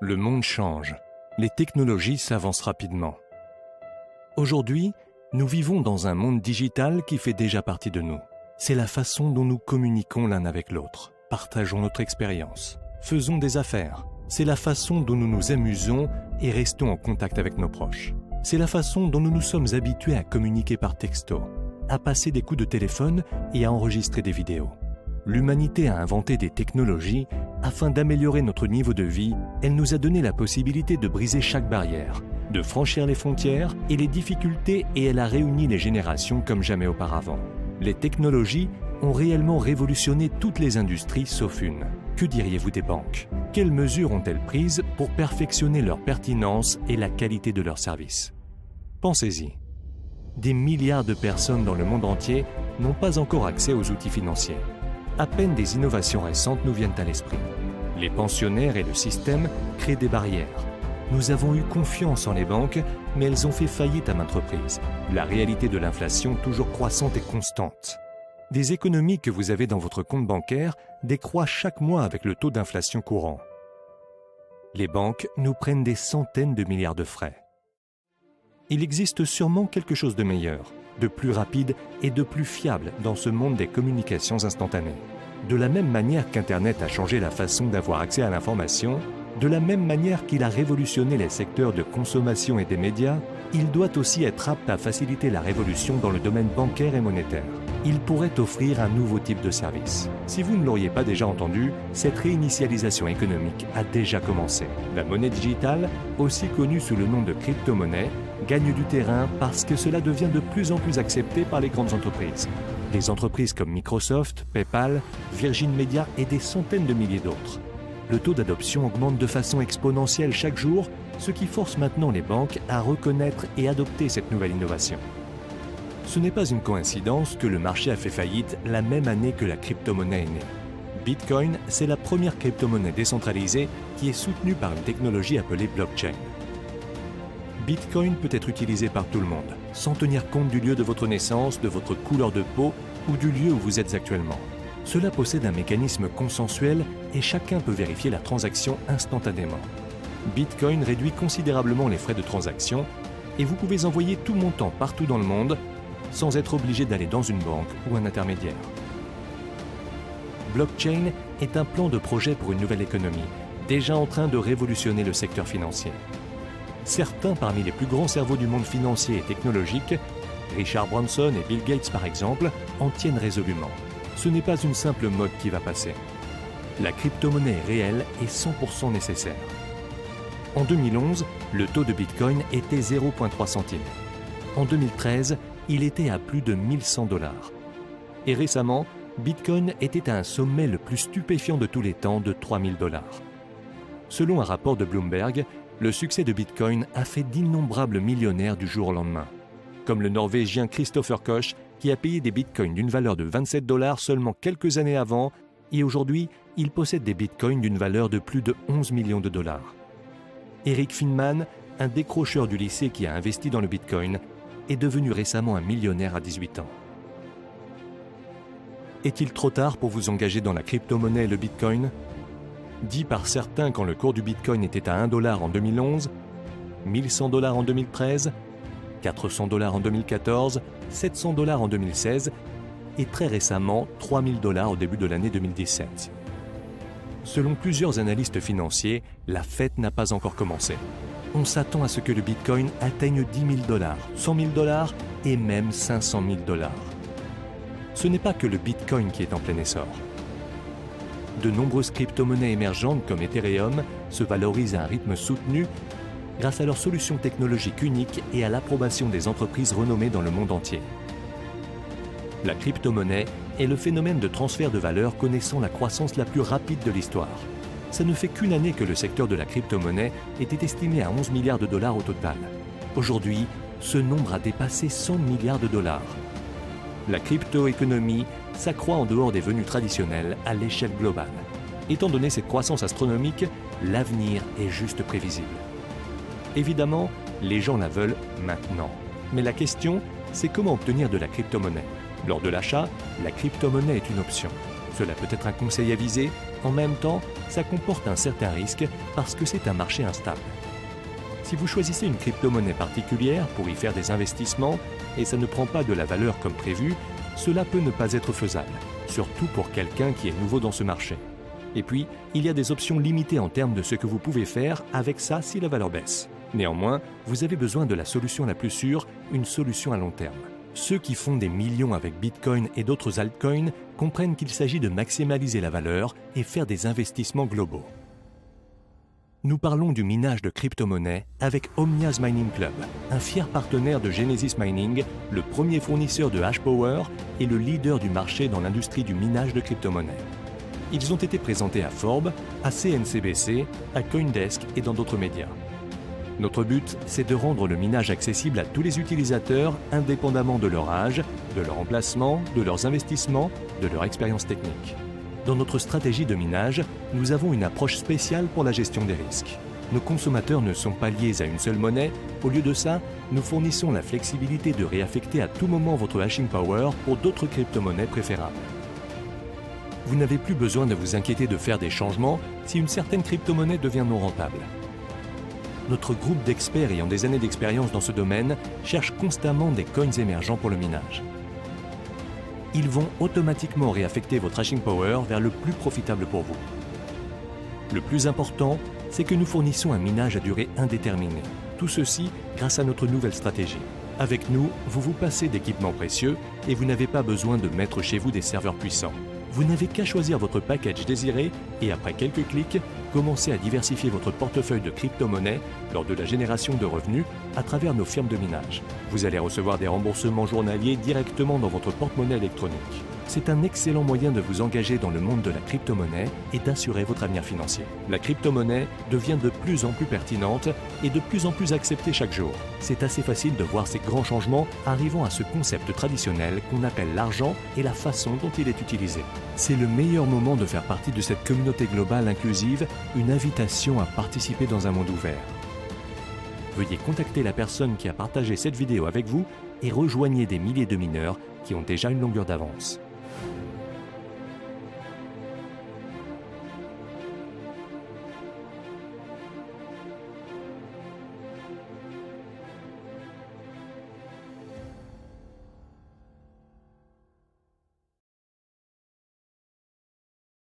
Le monde change. Les technologies s'avancent rapidement. Aujourd'hui, nous vivons dans un monde digital qui fait déjà partie de nous. C'est la façon dont nous communiquons l'un avec l'autre, partageons notre expérience, faisons des affaires. C'est la façon dont nous nous amusons et restons en contact avec nos proches. C'est la façon dont nous nous sommes habitués à communiquer par texto, à passer des coups de téléphone et à enregistrer des vidéos. L'humanité a inventé des technologies afin d'améliorer notre niveau de vie. Elle nous a donné la possibilité de briser chaque barrière, de franchir les frontières et les difficultés, et elle a réuni les générations comme jamais auparavant. Les technologies ont réellement révolutionné toutes les industries sauf une. Que diriez-vous des banques? Quelles mesures ont-elles prises pour perfectionner leur pertinence et la qualité de leurs services? Pensez-y. Des milliards de personnes dans le monde entier n'ont pas encore accès aux outils financiers. À peine des innovations récentes nous viennent à l'esprit. Les pensionnaires et le système créent des barrières. Nous avons eu confiance en les banques, mais elles ont fait faillite à maintes reprises. La réalité de l'inflation toujours croissante et constante. Des économies que vous avez dans votre compte bancaire décroît chaque mois avec le taux d'inflation courant. Les banques nous prennent des centaines de milliards de frais. Il existe sûrement quelque chose de meilleur, de plus rapide et de plus fiable dans ce monde des communications instantanées. De la même manière qu'Internet a changé la façon d'avoir accès à l'information, de la même manière qu'il a révolutionné les secteurs de consommation et des médias, il doit aussi être apte à faciliter la révolution dans le domaine bancaire et monétaire. Il pourrait offrir un nouveau type de service. Si vous ne l'auriez pas déjà entendu, cette réinitialisation économique a déjà commencé. La monnaie digitale, aussi connue sous le nom de crypto-monnaie, gagne du terrain parce que cela devient de plus en plus accepté par les grandes entreprises. Des entreprises comme Microsoft, PayPal, Virgin Media et des centaines de milliers d'autres. Le taux d'adoption augmente de façon exponentielle chaque jour, ce qui force maintenant les banques à reconnaître et adopter cette nouvelle innovation. Ce n'est pas une coïncidence que le marché a fait faillite la même année que la crypto-monnaie est née. Bitcoin, c'est la première crypto-monnaie décentralisée qui est soutenue par une technologie appelée blockchain. Bitcoin peut être utilisé par tout le monde, sans tenir compte du lieu de votre naissance, de votre couleur de peau ou du lieu où vous êtes actuellement. Cela possède un mécanisme consensuel et chacun peut vérifier la transaction instantanément. Bitcoin réduit considérablement les frais de transaction et vous pouvez envoyer tout montant partout dans le monde sans être obligé d'aller dans une banque ou un intermédiaire. Blockchain est un plan de projet pour une nouvelle économie, déjà en train de révolutionner le secteur financier. Certains parmi les plus grands cerveaux du monde financier et technologique, Richard Branson et Bill Gates par exemple, en tiennent résolument. Ce n'est pas une simple mode qui va passer. La crypto-monnaie est réelle et 100% nécessaire. En 2011, le taux de Bitcoin était 0,3 centimes. En 2013, il était à plus de 1100 $. Et récemment, Bitcoin était à un sommet le plus stupéfiant de tous les temps de 3000 $. Selon un rapport de Bloomberg, le succès de Bitcoin a fait d'innombrables millionnaires du jour au lendemain. Comme le Norvégien Christopher Koch, qui a payé des bitcoins d'une valeur de 27 $ seulement quelques années avant, et aujourd'hui, il possède des bitcoins d'une valeur de plus de 11 millions de $. Eric Finman, un décrocheur du lycée qui a investi dans le bitcoin, est devenu récemment un millionnaire à 18 ans. Est-il trop tard pour vous engager dans la crypto-monnaie et le bitcoin? Dit par certains quand le cours du bitcoin était à 1 $ en 2011, 1100 $ en 2013, 400 $ en 2014, 700 $ en 2016 et très récemment 3000 $ au début de l'année 2017. Selon plusieurs analystes financiers, la fête n'a pas encore commencé. On s'attend à ce que le bitcoin atteigne 10 000 $, 100 000 $ et même 500 000 $. Ce n'est pas que le bitcoin qui est en plein essor. De nombreuses crypto-monnaies émergentes comme Ethereum se valorisent à un rythme soutenu grâce à leurs solutions technologiques uniques et à l'approbation des entreprises renommées dans le monde entier. La crypto-monnaie est le phénomène de transfert de valeur connaissant la croissance la plus rapide de l'histoire. Ça ne fait qu'une année que le secteur de la crypto-monnaie était estimé à 11 milliards de $ au total. Aujourd'hui, ce nombre a dépassé 100 milliards de $. La crypto-économie s'accroît en dehors des venues traditionnelles à l'échelle globale. Étant donné cette croissance astronomique, l'avenir est juste prévisible. Évidemment, les gens la veulent maintenant. Mais la question, c'est comment obtenir de la crypto-monnaie. Lors de l'achat, la crypto-monnaie est une option. Cela peut être un conseil avisé, En même temps, ça comporte un certain risque parce que c'est un marché instable. Si vous choisissez une crypto-monnaie particulière pour y faire des investissements et ça ne prend pas de la valeur comme prévu, cela peut ne pas être faisable, surtout pour quelqu'un qui est nouveau dans ce marché. Et puis, il y a des options limitées en termes de ce que vous pouvez faire avec ça si la valeur baisse. Néanmoins, vous avez besoin de la solution la plus sûre, une solution à long terme. Ceux qui font des millions avec Bitcoin et d'autres altcoins comprennent qu'il s'agit de maximaliser la valeur et faire des investissements globaux. Nous parlons du minage de crypto-monnaies avec Omnias Mining Club, un fier partenaire de Genesis Mining, le premier fournisseur de hash power et le leader du marché dans l'industrie du minage de crypto-monnaies. Ils ont été présentés à Forbes, à CNCBC, à CoinDesk et dans d'autres médias. Notre but, c'est de rendre le minage accessible à tous les utilisateurs, indépendamment de leur âge, de leur emplacement, de leurs investissements, de leur expérience technique. Dans notre stratégie de minage, nous avons une approche spéciale pour la gestion des risques. Nos consommateurs ne sont pas liés à une seule monnaie. Au lieu de ça, nous fournissons la flexibilité de réaffecter à tout moment votre hashing power pour d'autres crypto-monnaies préférables. Vous n'avez plus besoin de vous inquiéter de faire des changements si une certaine crypto-monnaie devient non rentable. Notre groupe d'experts ayant des années d'expérience dans ce domaine cherche constamment des coins émergents pour le minage. Ils vont automatiquement réaffecter votre hashing power vers le plus profitable pour vous. Le plus important, c'est que nous fournissons un minage à durée indéterminée. Tout ceci grâce à notre nouvelle stratégie. Avec nous, vous vous passez d'équipements précieux et vous n'avez pas besoin de mettre chez vous des serveurs puissants. Vous n'avez qu'à choisir votre package désiré et après quelques clics, commencez à diversifier votre portefeuille de crypto-monnaies lors de la génération de revenus à travers nos firmes de minage. Vous allez recevoir des remboursements journaliers directement dans votre porte-monnaie électronique. C'est un excellent moyen de vous engager dans le monde de la crypto-monnaie et d'assurer votre avenir financier. La crypto-monnaie devient de plus en plus pertinente et de plus en plus acceptée chaque jour. C'est assez facile de voir ces grands changements arrivant à ce concept traditionnel qu'on appelle l'argent et la façon dont il est utilisé. C'est le meilleur moment de faire partie de cette communauté globale inclusive, une invitation à participer dans un monde ouvert. Veuillez contacter la personne qui a partagé cette vidéo avec vous et rejoignez des milliers de mineurs qui ont déjà une longueur d'avance.